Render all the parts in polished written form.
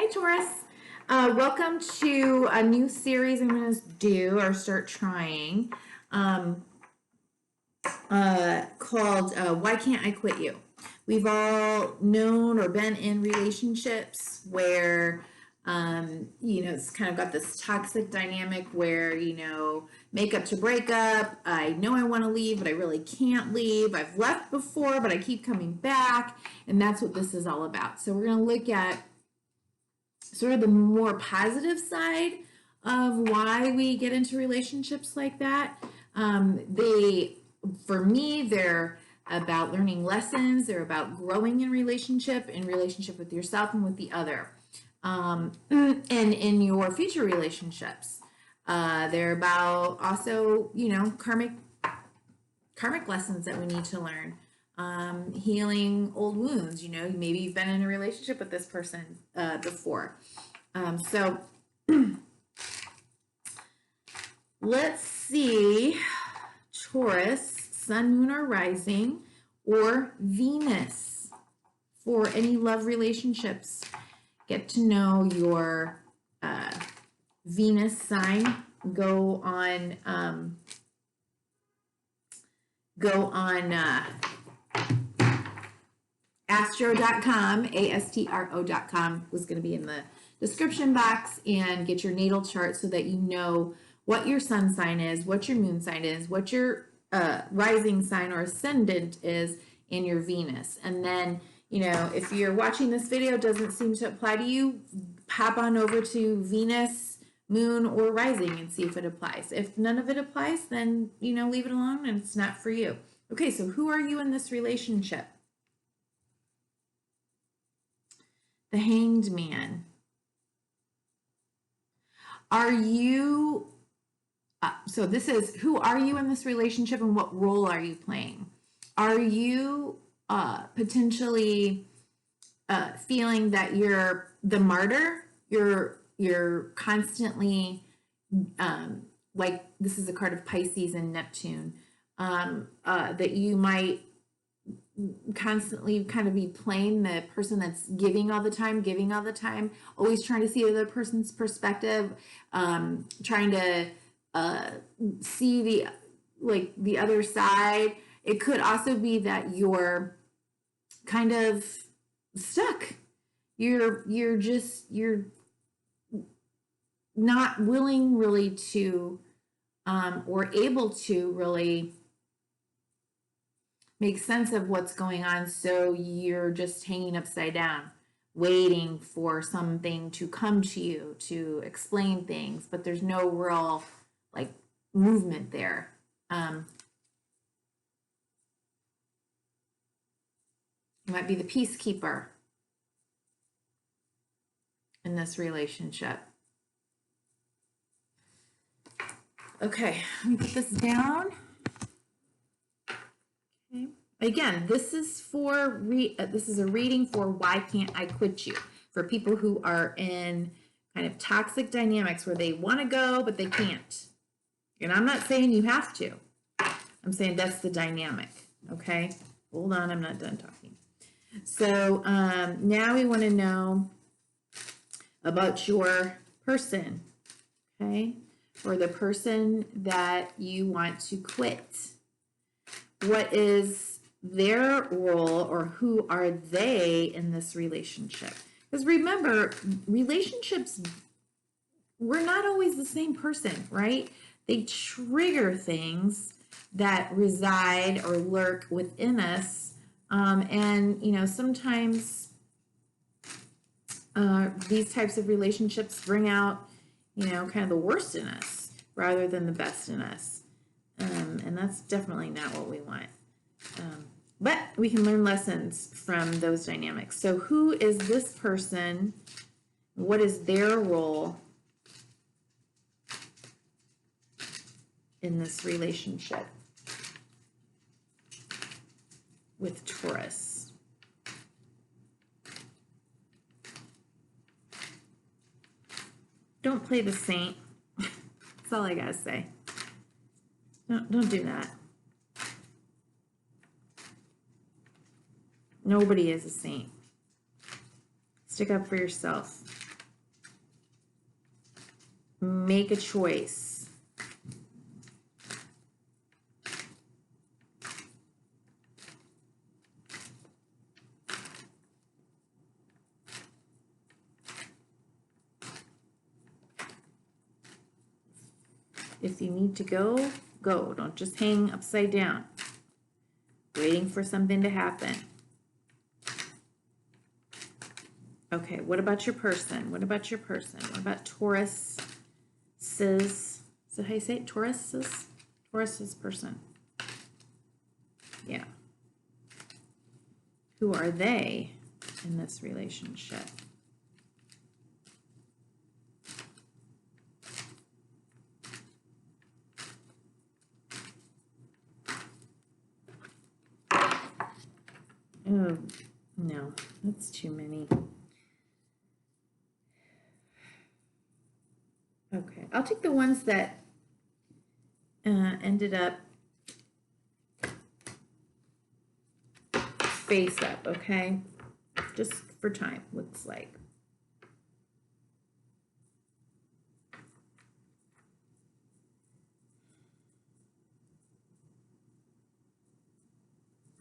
Hi, Taurus. Welcome to a new series I'm going to do or start trying um, called Why Can't I Quit You? We've all known or been in relationships where, it's kind of got this toxic dynamic where, make up to break up. I know I want to leave, but I really can't leave. I've left before, but I keep coming back. And that's what this is all about. So we're going to look at sort of the more positive side of why we get into relationships like that. For me, they're about learning lessons. They're about growing in relationship with yourself and with the other, and in your future relationships. They're about also, karmic lessons that we need to learn. Healing old wounds. Maybe you've been in a relationship with this person before. So let's see, Taurus, sun, moon, or rising, or Venus for any love relationships. Get to know your Venus sign. Go on astro.com, astro.com was going to be in the description box, and get your natal chart so that you know what your sun sign is, what your moon sign is, what your rising sign or ascendant is, in your Venus. And then, if you're watching this video, doesn't seem to apply to you, hop on over to Venus, moon, or rising and see if it applies. If none of it applies, then, leave it alone and it's not for you. Okay, so who are you in this relationship? The Hanged Man. Are you, so this is, who are you in this relationship and what role are you playing? Are you potentially feeling that you're the martyr? You're constantly, like this is a card of Pisces and Neptune, that you might constantly kind of be playing the person that's giving all the time, always trying to see the other person's perspective, trying to see the other side. It could also be that you're kind of stuck. You're not willing really to or able to really make sense of what's going on, so you're just hanging upside down, waiting for something to come to you to explain things, but there's no real movement there. You might be the peacekeeper in this relationship. Okay, let me put this down. Okay. Again, this is for this is a reading for Why Can't I Quit You? For people who are in kind of toxic dynamics where they want to go but they can't. And I'm not saying you have to. I'm saying that's the dynamic. Okay, hold on, I'm not done talking. So now we want to know about your person, okay, or the person that you want to quit. What is their role, or who are they in this relationship? Because remember, relationships, we're not always the same person, right? They trigger things that reside or lurk within us. And, sometimes these types of relationships bring out, kind of the worst in us rather than the best in us. And that's definitely not what we want. But we can learn lessons from those dynamics. So who is this person? What is their role in this relationship with Taurus? Don't play the saint. That's all I gotta say. Don't do that. Nobody is a saint. Stick up for yourself. make a choice. If you need to go, go. Don't just hang upside down, waiting for something to happen. Okay, what about your person? What about your person? What about Taurus? Is that how you say it? Taurus's person. Yeah. Who are they in this relationship? Oh, no, that's too many. Okay, I'll take the ones that ended up face up, okay? Just for time, looks like.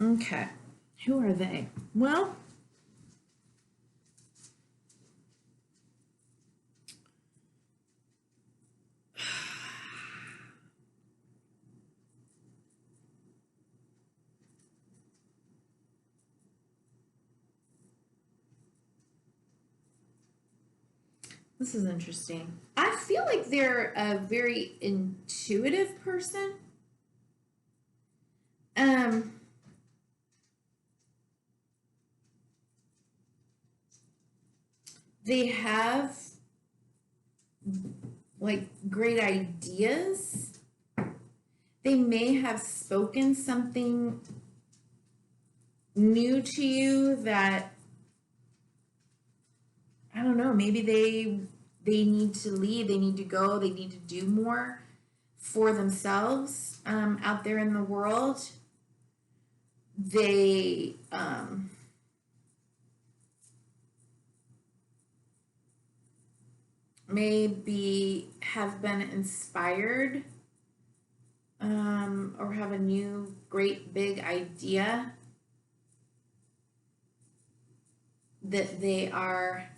Okay, who are they? Well, this is interesting. I feel like they're a very intuitive person. They have like great ideas. They may have spoken something new to you that, I don't know, maybe they need to leave, they need to go, they need to do more for themselves out there in the world. They maybe have been inspired or have a new great big idea that they are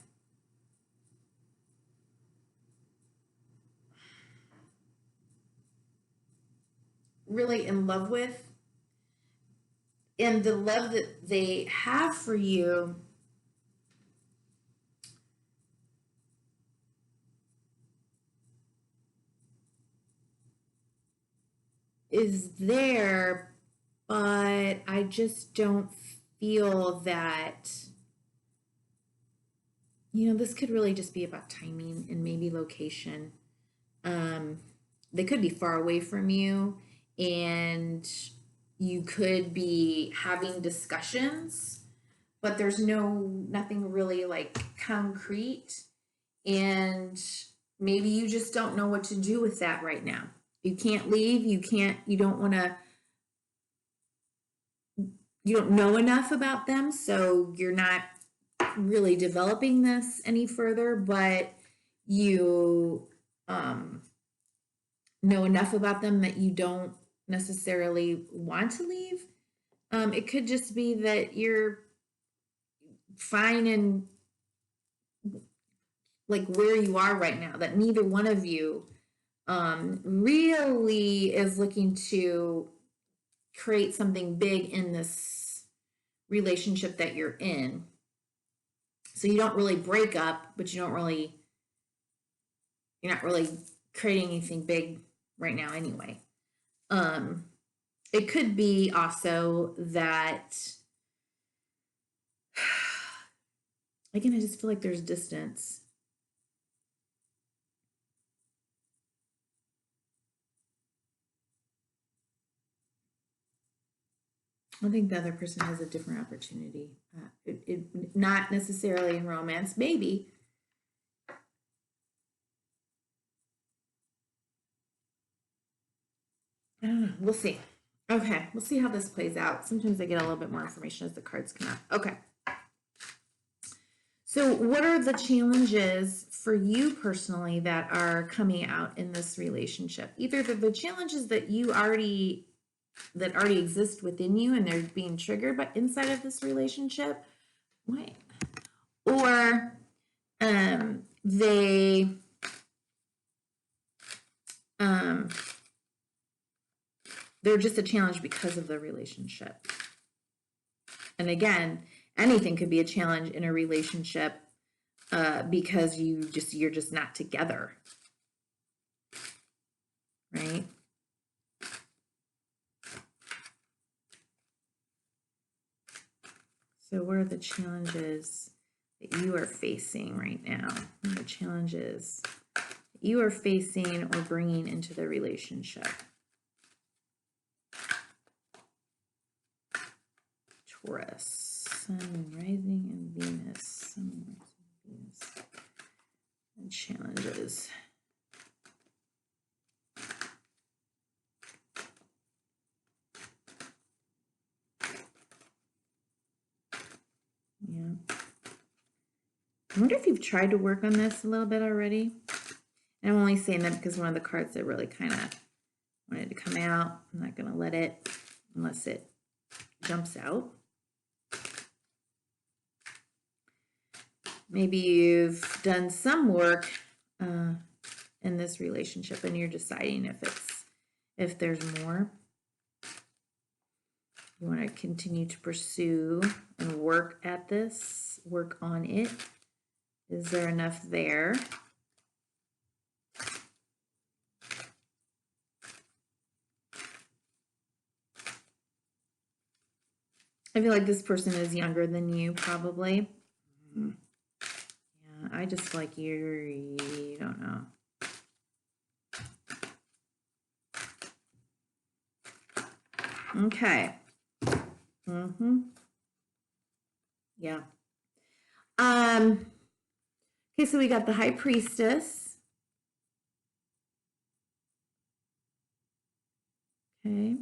really in love with. And the love that they have for you is there, but I just don't feel that, this could really just be about timing and maybe location. They could be far away from you, and you could be having discussions, but there's nothing really like concrete, and maybe you just don't know what to do with that right now. You can't leave, you don't want to, you don't know enough about them, so you're not really developing this any further, but you know enough about them that you don't necessarily want to leave. It could just be that you're fine in like where you are right now, that neither one of you really is looking to create something big in this relationship that you're in. So you don't really break up, but you're not really creating anything big right now anyway. It could be also that, again, I just feel like there's distance. I think the other person has a different opportunity. Not necessarily in romance, maybe. I don't know. We'll see. Okay, we'll see how this plays out. Sometimes I get a little bit more information as the cards come out. Okay. So what are the challenges for you personally that are coming out in this relationship. Either the challenges that already exist within you and they're being triggered but inside of this relationship, wait, or they they're just a challenge because of the relationship. And again, anything could be a challenge in a relationship because you're just not together, right? So what are the challenges that you are facing right now? What are the challenges that you are facing or bringing into the relationship? Taurus, Sun, Rising, and Venus. Sun, Rising, Venus. And challenges. Yeah. I wonder if you've tried to work on this a little bit already. And I'm only saying that because one of the cards that really kind of wanted to come out. I'm not going to let it unless it jumps out. Maybe you've done some work in this relationship and you're deciding if there's more. You want to continue to pursue and work at this, work on it. Is there enough there? I feel like this person is younger than you, probably. Yeah, I just feel like you don't know. Okay. Yeah. Okay, so we got the High Priestess. Okay.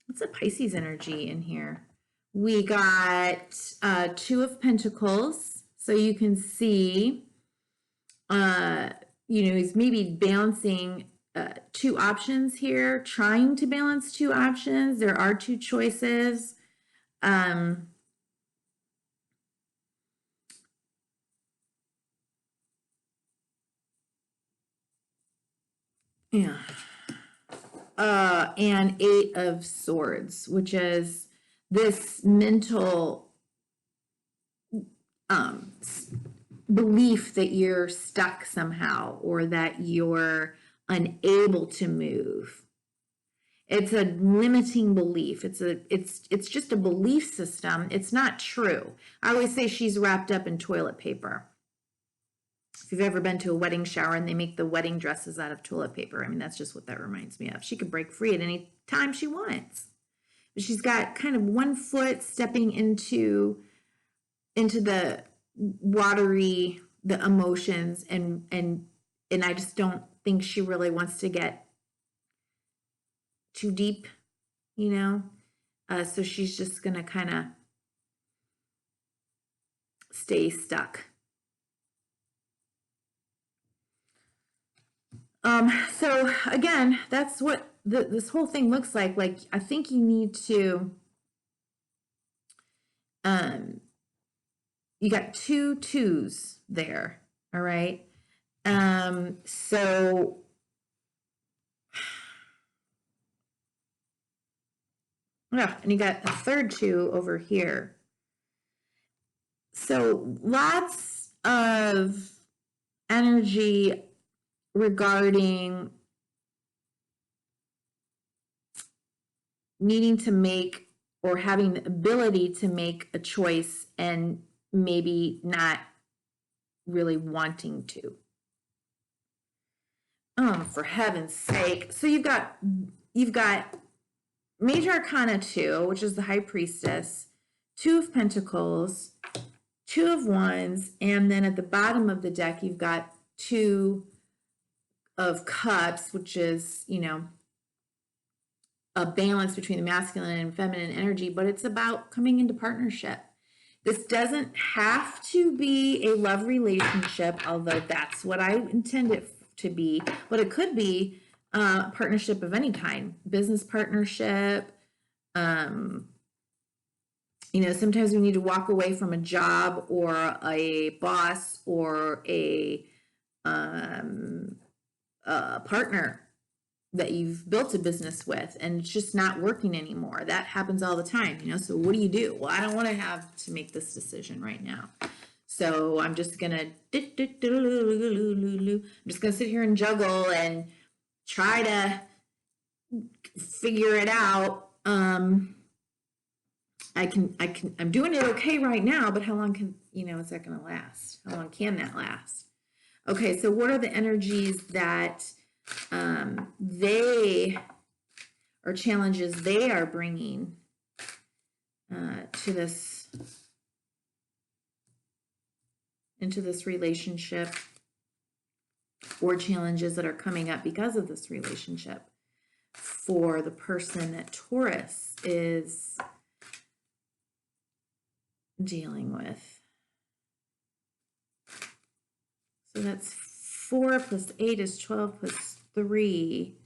What's a Pisces energy in here? We got Two of Pentacles. So you can see, he's maybe balancing two options here, trying to balance two options. There are two choices. Yeah. And Eight of Swords, which is this mental belief that you're stuck somehow or that you're unable to move. It's a limiting belief. It's just a belief system. It's not true. I always say she's wrapped up in toilet paper. If you've ever been to a wedding shower and they make the wedding dresses out of toilet paper, I mean, that's just what that reminds me of. She could break free at any time she wants. But she's got kind of one foot stepping into the watery, the emotions, and I just don't think she really wants to get too deep, so she's just gonna kind of stay stuck. So again, that's what this whole thing looks like. Like, I think you need to, you got two twos there. All right. So yeah, and you got a third two over here. So lots of energy regarding needing to make or having the ability to make a choice and maybe not really wanting to. Oh, for heaven's sake. So you've got Major Arcana 2, which is the High Priestess, Two of Pentacles, Two of Wands, and then at the bottom of the deck, you've got Two of Cups, which is, a balance between the masculine and feminine energy, but it's about coming into partnership. This doesn't have to be a love relationship, although that's what I intend it to be. But it could be a partnership of any kind, business partnership. Sometimes we need to walk away from a job or a boss or a partner that you've built a business with, and it's just not working anymore. That happens all the time, so what do you do? Well, I don't want to have to make this decision right now, so I'm just gonna sit here and juggle and try to figure it out. I'm doing it okay right now, but how long is that gonna last? How long can that last? Okay, so what are the energies that they or challenges they are bringing into this relationship, or challenges that are coming up because of this relationship for the person that Taurus is dealing with. So that's 4 plus 8 is 12 plus 3.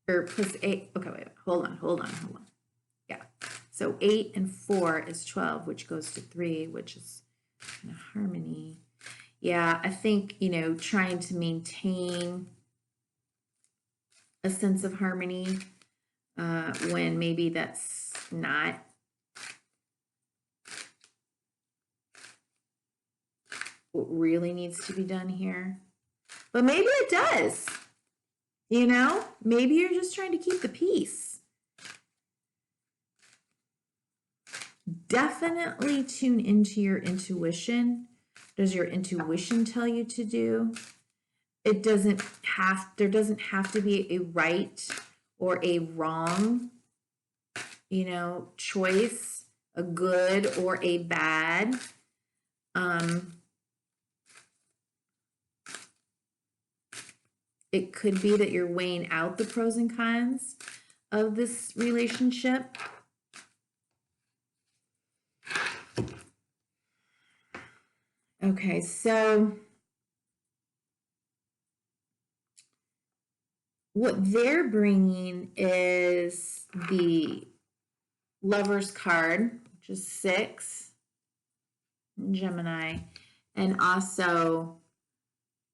Or plus 8. Okay, wait. Hold on. Yeah. So 8 and 4 is 12, which goes to 3, which is in harmony. Yeah, I think, trying to maintain a sense of harmony when maybe that's not what really needs to be done here. But maybe it does. Maybe you're just trying to keep the peace. Definitely tune into your intuition. Does your intuition tell you to do? There doesn't have to be a right or a wrong, choice, a good or a bad. It could be that you're weighing out the pros and cons of this relationship. Okay, so what they're bringing is the Lover's card, which is 6, Gemini, and also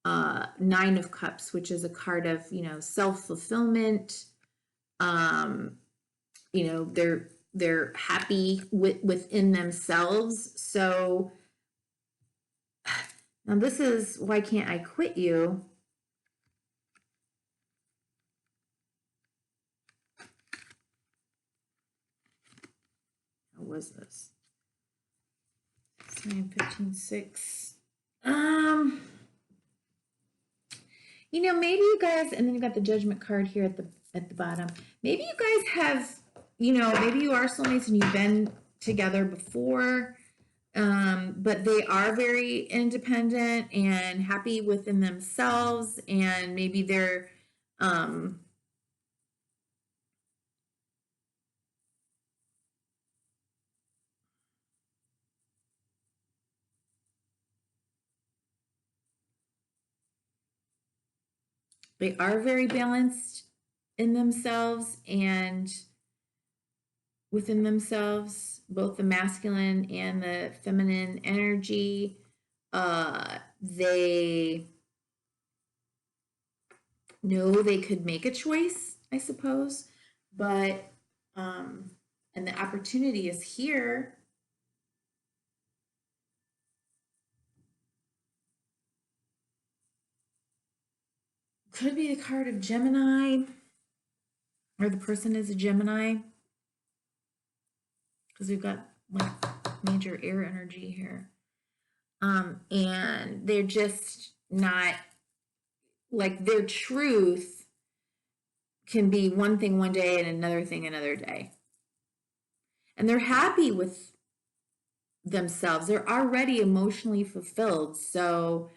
9 of Cups, which is a card of, self-fulfillment. They're happy within themselves. So now this is Why Can't I Quit You? How was this? 9, 15, 6. Maybe you guys, and then you got the Judgment card here at the bottom. Maybe you guys have, maybe you are soulmates and you've been together before, but they are very independent and happy within themselves, and maybe they're they are very balanced in themselves and within themselves, both the masculine and the feminine energy. They know they could make a choice, I suppose, but and the opportunity is here. Could be the card of Gemini, or the person is a Gemini, because we've got like major air energy here. And they're just not, like, their truth can be one thing one day and another thing another day. And they're happy with themselves. They're already emotionally fulfilled. So,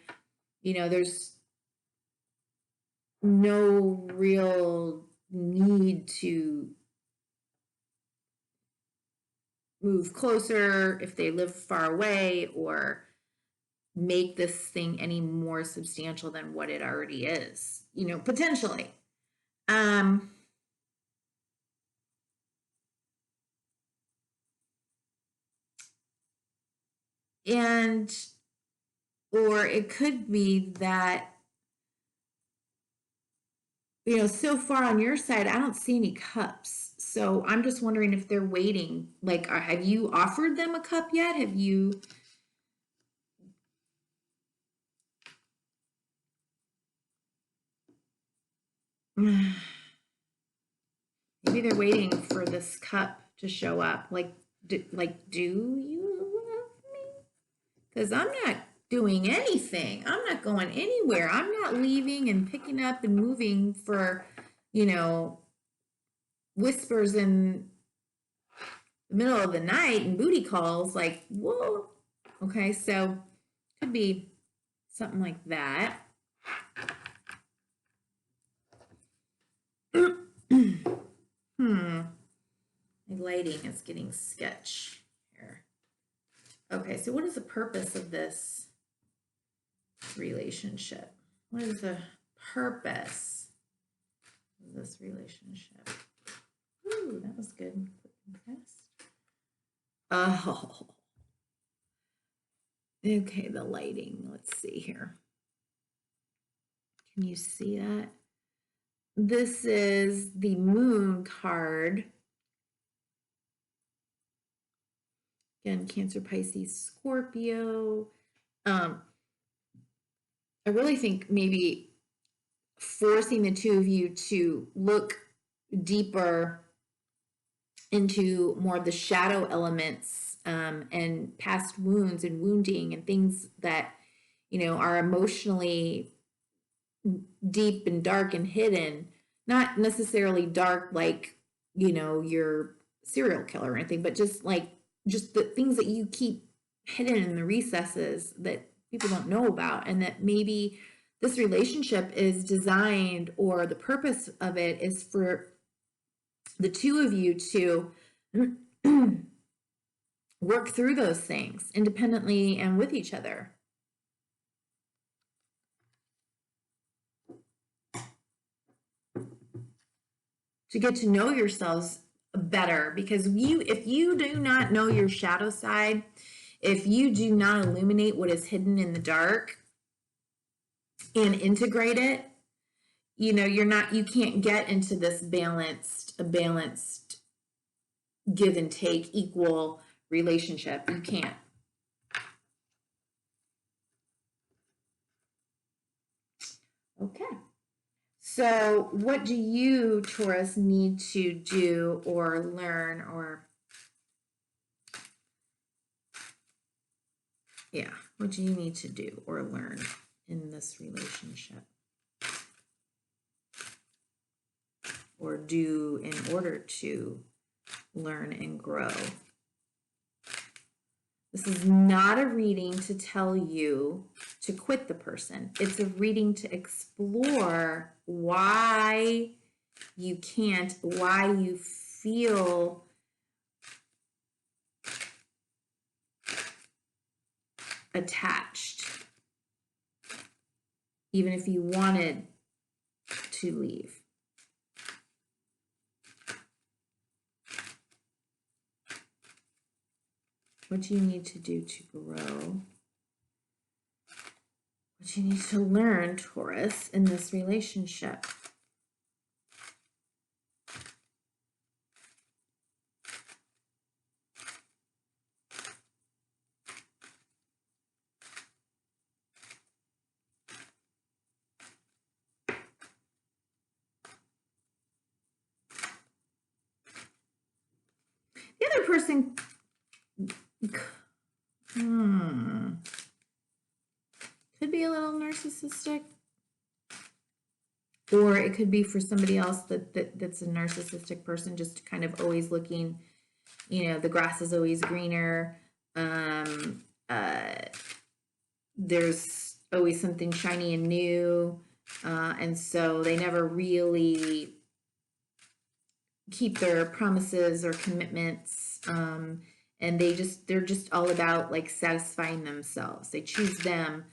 there's no real need to move closer if they live far away, or make this thing any more substantial than what it already is, potentially. And, or it could be that, so far on your side, I don't see any cups. So I'm just wondering if they're waiting. Like, have you offered them a cup yet? Have you? Maybe they're waiting for this cup to show up. Like, do you love me? Because I'm not doing anything. I'm not going anywhere. I'm not leaving and picking up and moving for, whispers in the middle of the night and booty calls. Like, whoa. Okay, so could be something like that. My lighting is getting sketch here. Okay, so what is the purpose of this relationship? What is the purpose of this relationship? Ooh, that was good. Oh. Okay, the lighting. Let's see here. Can you see that? This is the Moon card. Again, Cancer, Pisces, Scorpio. I really think maybe forcing the two of you to look deeper into more of the shadow elements, and past wounds and wounding and things that, are emotionally deep and dark and hidden. Not necessarily dark like, your serial killer or anything, but just the things that you keep hidden in the recesses that people don't know about, and that maybe this relationship is designed, or the purpose of it is for the two of you to work through those things independently and with each other. To get to know yourselves better, because if you do not know your shadow side, if you do not illuminate what is hidden in the dark and integrate it, you can't get into this balanced give and take, equal relationship. You can't. Okay. So what do you, Taurus, need to do or learn, or what do you need to do or learn in this relationship? Or do in order to learn and grow? This is not a reading to tell you to quit the person. It's a reading to explore why you can't, why you feel attached, even if you wanted to leave. What do you need to do to grow? What you need to learn, Taurus, in this relationship? The other person could be a little narcissistic, or it could be for somebody else that's a narcissistic person, just kind of always looking, the grass is always greener. There's always something shiny and new, and so they never really keep their promises or commitments, And they're just all about like satisfying themselves. They choose them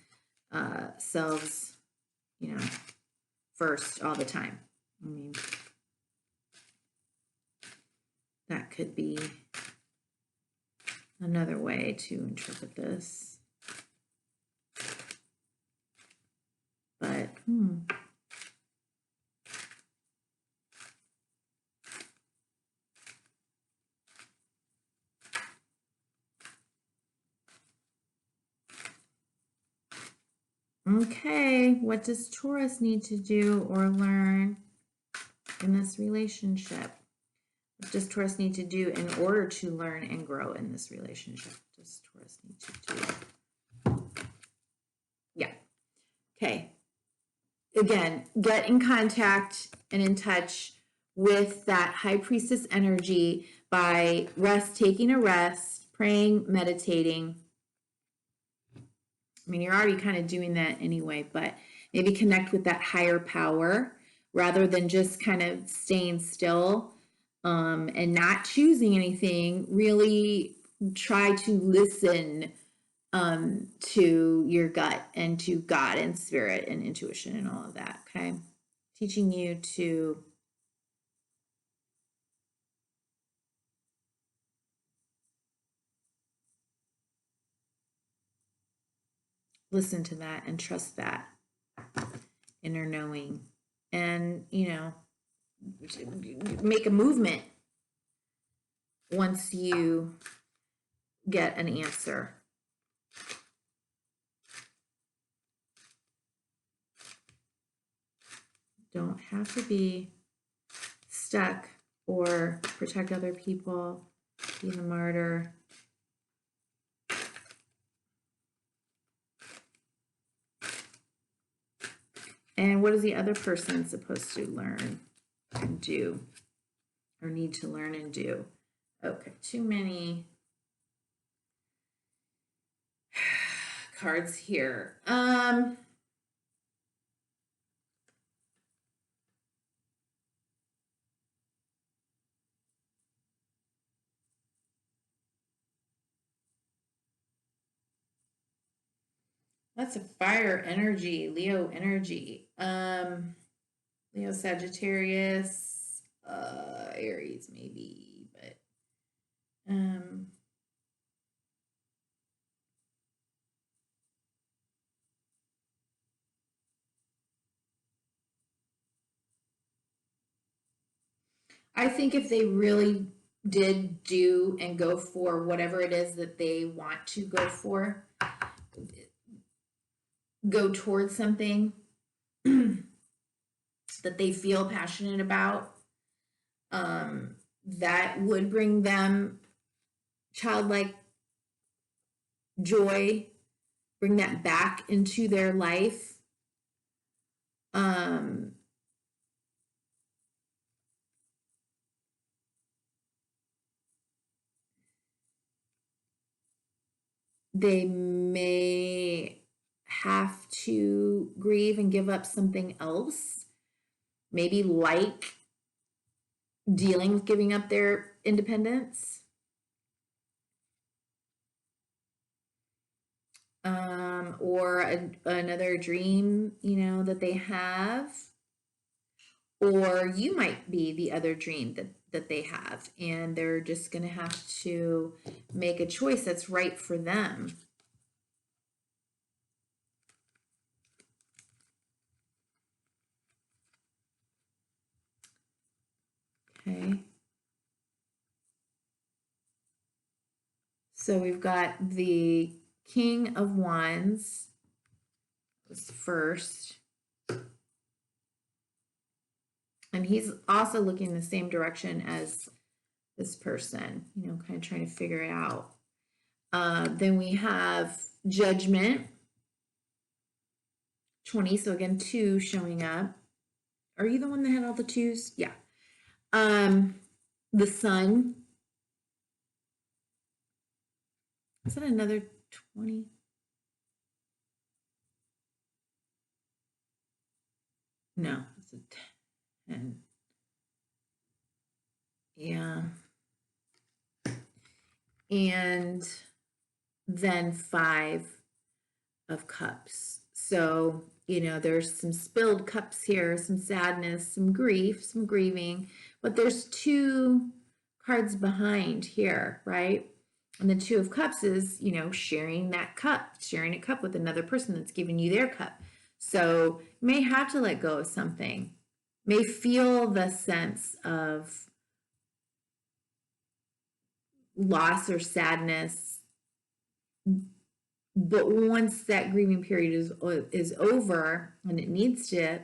selves, you know, first all the time. I mean, that could be another way to interpret this. But, okay, what does Taurus need to do or learn in this relationship? What does Taurus need to do in order to learn and grow in this relationship? What does Taurus need to do? Yeah. Okay. Again, get in contact and in touch with that high priestess energy by taking a rest, praying, meditating. I mean, you're already kind of doing that anyway, but maybe connect with that higher power rather than just kind of staying still and not choosing anything. Really try to listen to your gut and to God and spirit and intuition and all of that. Okay. Teaching you to listen to that and trust that inner knowing and, you know, make a movement once you get an answer. Don't have to be stuck or protect other people, be the martyr. And what is the other person supposed to learn and do or need to learn and do? Okay, too many cards here. That's a fire energy, Leo energy. Leo, Sagittarius, Aries maybe, but I think if they really did do and go for whatever it is that they want to go for, go towards something that they feel passionate about, that would bring them childlike joy, bring that back into their life. They may have to grieve and give up something else, maybe like dealing with giving up their independence. Or another dream, you know, that they have. Or you might be the other dream that they have, and they're just going to have to make a choice that's right for them. Okay. So we've got the King of Wands was first. And he's also looking the same direction as this person, you know, kind of trying to figure it out. Then we have Judgment, 20. So again, 2 showing up. Are you the one that had all the 2s? Yeah. The Sun. Is that another 20? No, it's a 10. Yeah. and then 5 of Cups. So, you know, there's some spilled cups here, some sadness, some grief, some grieving, but there's 2 cards behind here, right? And the 2 of Cups is, you know, sharing that cup, sharing a cup with another person that's giving you their cup. So you may have to let go of something, may feel the sense of loss or sadness, but once that grieving period is over, and it needs to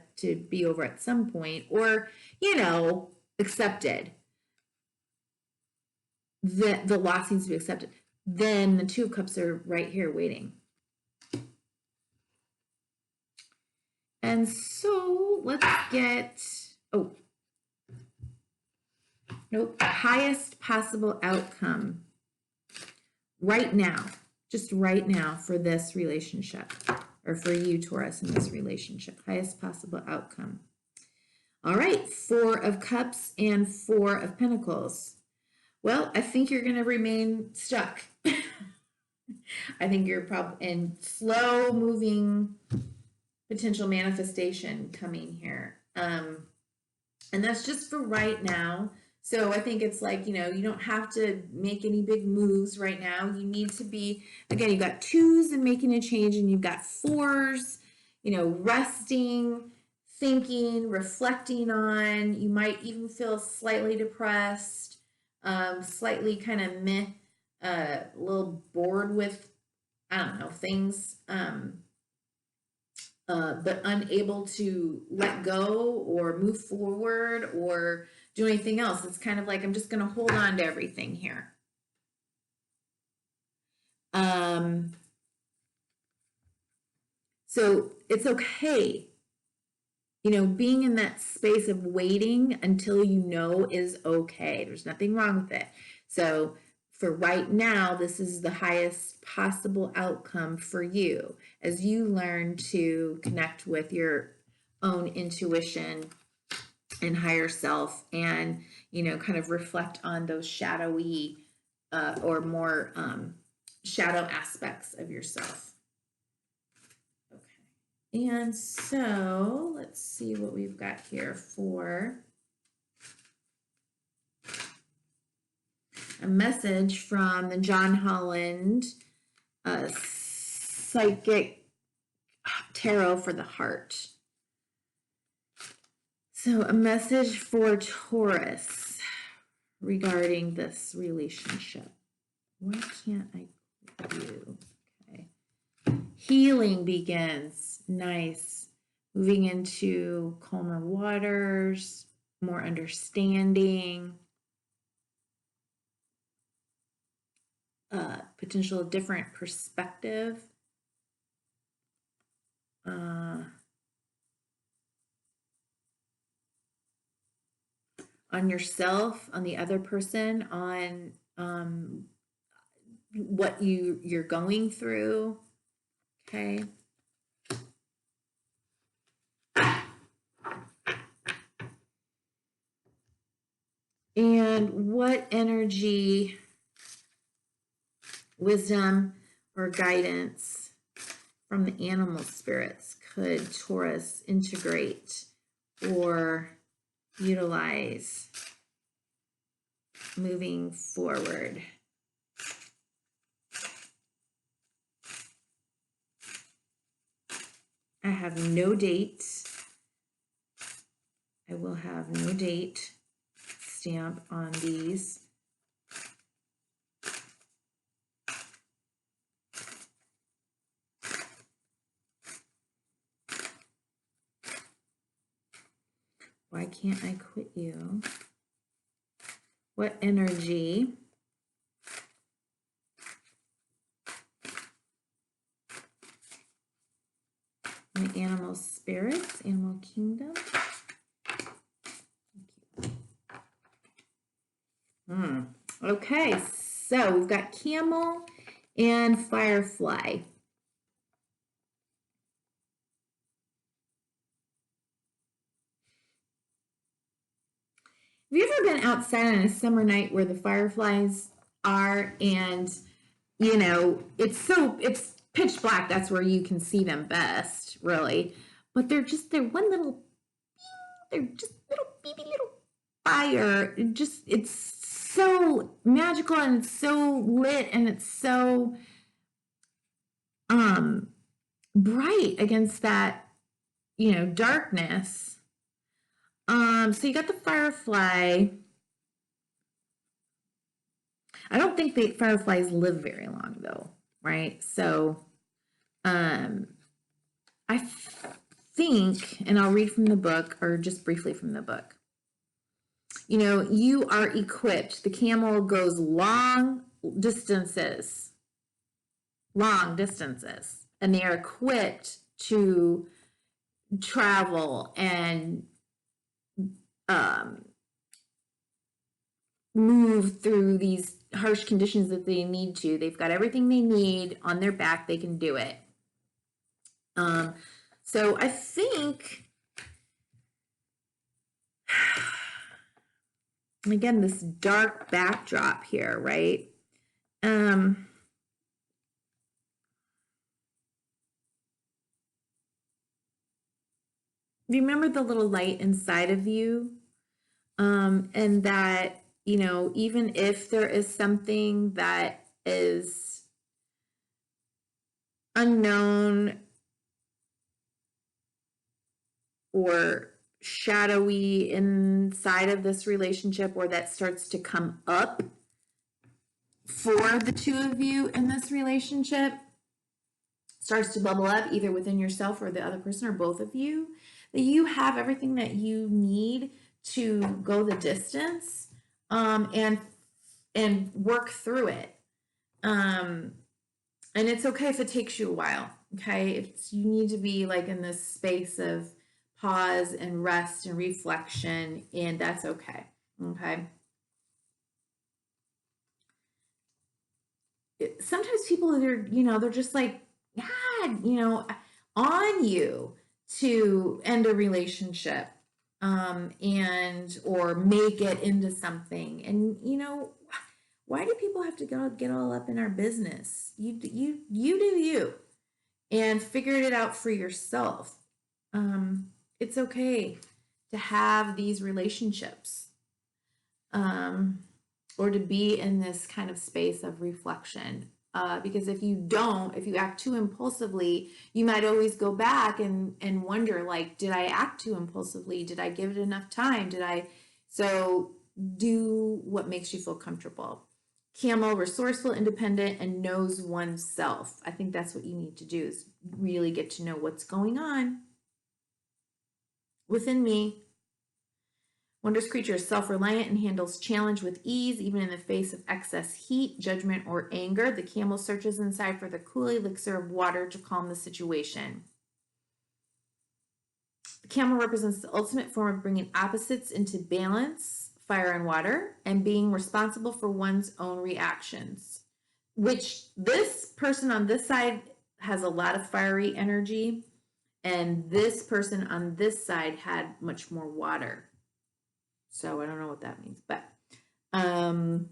be over at some point, or, you know, accepted, the loss needs to be accepted, then the 2 of Cups are right here waiting. And so let's get, oh, nope, highest possible outcome right now, just right now for this relationship, or for you, Taurus, in this relationship, highest possible outcome. All right, 4 of Cups and 4 of Pentacles. Well, I think you're going to remain stuck. I think you're probably in slow moving potential manifestation coming here. And that's just for right now. So I think it's like, you know, you don't have to make any big moves right now. You need to be, again, you've got 2s and making a change, and you've got 4s, you know, resting, thinking, reflecting on. You might even feel slightly depressed, slightly kind of meh, a little bored with, I don't know, things, but unable to let go or move forward or do anything else. It's kind of like, I'm just going to hold on to everything here. So it's okay, you know, being in that space of waiting until you know is okay. There's nothing wrong with it. So for right now, this is the highest possible outcome for you as you learn to connect with your own intuition and higher self, and, you know, kind of reflect on those shadowy or more shadow aspects of yourself. Okay. And so let's see what we've got here for a message from the John Holland Psychic Tarot for the Heart. So a message for Taurus regarding this relationship. Why can't I quit you? Okay. Healing begins. Nice. Moving into calmer waters, more understanding. Potential different perspective. On yourself, on the other person, on what you're going through. Okay. And what energy, wisdom, or guidance from the animal spirits could Taurus integrate or utilize moving forward? I have no date. I will have no date stamp on these. Why can't I quit you? What energy the animal spirits, animal kingdom? Okay, so we've got camel and firefly. Have you ever been outside on a summer night where the fireflies are, and it's pitch black. That's where you can see them best, really. But they're one little, they're just little baby little fire. It's so magical, and it's so lit, and it's so bright against that, darkness. So you got the firefly. I don't think the fireflies live very long, though, right? So, I think, and I'll read from the book, or just briefly from the book. You are equipped. The camel goes long distances, and they are equipped to travel and move through these harsh conditions that they need to. They've got everything they need on their back. They can do it. So I think, again, this dark backdrop here, right? Remember the little light inside of you, and that, even if there is something that is unknown or shadowy inside of this relationship, or that starts to come up for the two of you in this relationship, starts to bubble up either within yourself or the other person or both of you, that you have everything that you need to go the distance, and work through it. And it's okay if it takes you a while. Okay, if you need to be like in this space of pause and rest and reflection, and that's okay. Okay. Sometimes people they're just like, on you to end a relationship, and or make it into something. And why do people have to get all up in our business? You do you, and figure it out for yourself. It's okay to have these relationships, or to be in this kind of space of reflection. Because if you act too impulsively, you might always go back and wonder, like, did I act too impulsively? Did I give it enough time? So do what makes you feel comfortable. Camel, resourceful, independent, and knows oneself. I think that's what you need to do, is really get to know what's going on within me. Wondrous creature is self-reliant and handles challenge with ease, even in the face of excess heat, judgment, or anger. The camel searches inside for the cool elixir of water to calm the situation. The camel represents the ultimate form of bringing opposites into balance, fire and water, and being responsible for one's own reactions. Which this person on this side has a lot of fiery energy, and this person on this side had much more water. So I don't know what that means, but the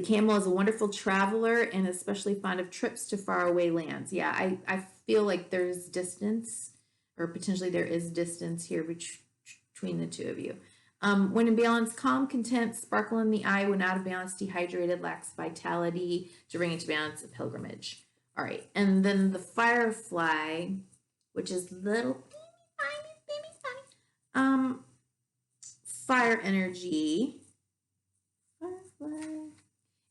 camel is a wonderful traveler and especially fond of trips to faraway lands. Yeah, I feel like there's distance, or potentially there is distance here between the two of you. When in balance, calm, content, sparkle in the eye. When out of balance, dehydrated, lacks vitality. To bring into balance, a pilgrimage. All right, and then the firefly, which is little tiny, fire energy. Firefly.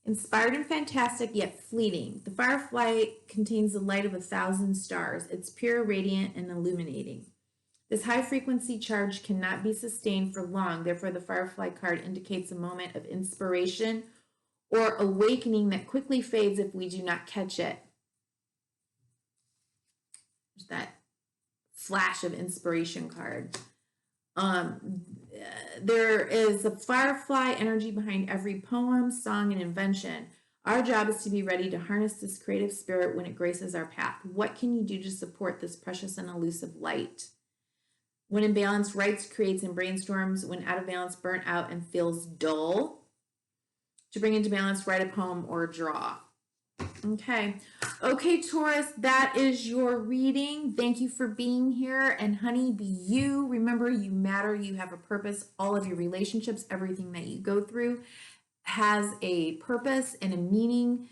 Inspired and fantastic, yet fleeting. The firefly contains the light of 1,000 stars. It's pure, radiant, and illuminating. This high frequency charge cannot be sustained for long. Therefore, the firefly card indicates a moment of inspiration or awakening that quickly fades if we do not catch it. There's that flash of inspiration card. There is a firefly energy behind every poem, song, and invention. Our job is to be ready to harness this creative spirit when it graces our path. What can you do to support this precious and elusive light? When in balance, writes, creates, and brainstorms. When out of balance, burnt out and feels dull. to bring into balance, write a poem, or draw. Okay. Okay, Taurus, that is your reading. Thank you for being here. And honey, be you. Remember, you matter. You have a purpose. All of your relationships, everything that you go through has a purpose and a meaning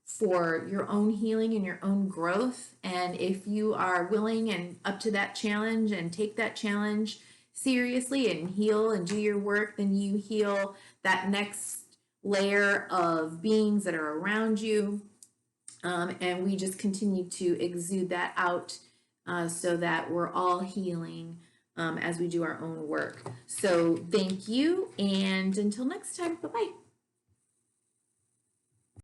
for your own healing and your own growth. And if you are willing and up to that challenge and take that challenge seriously and heal and do your work, then you heal that next layer of beings that are around you. And we just continue to exude that out so that we're all healing as we do our own work. So thank you. And until next time, bye-bye.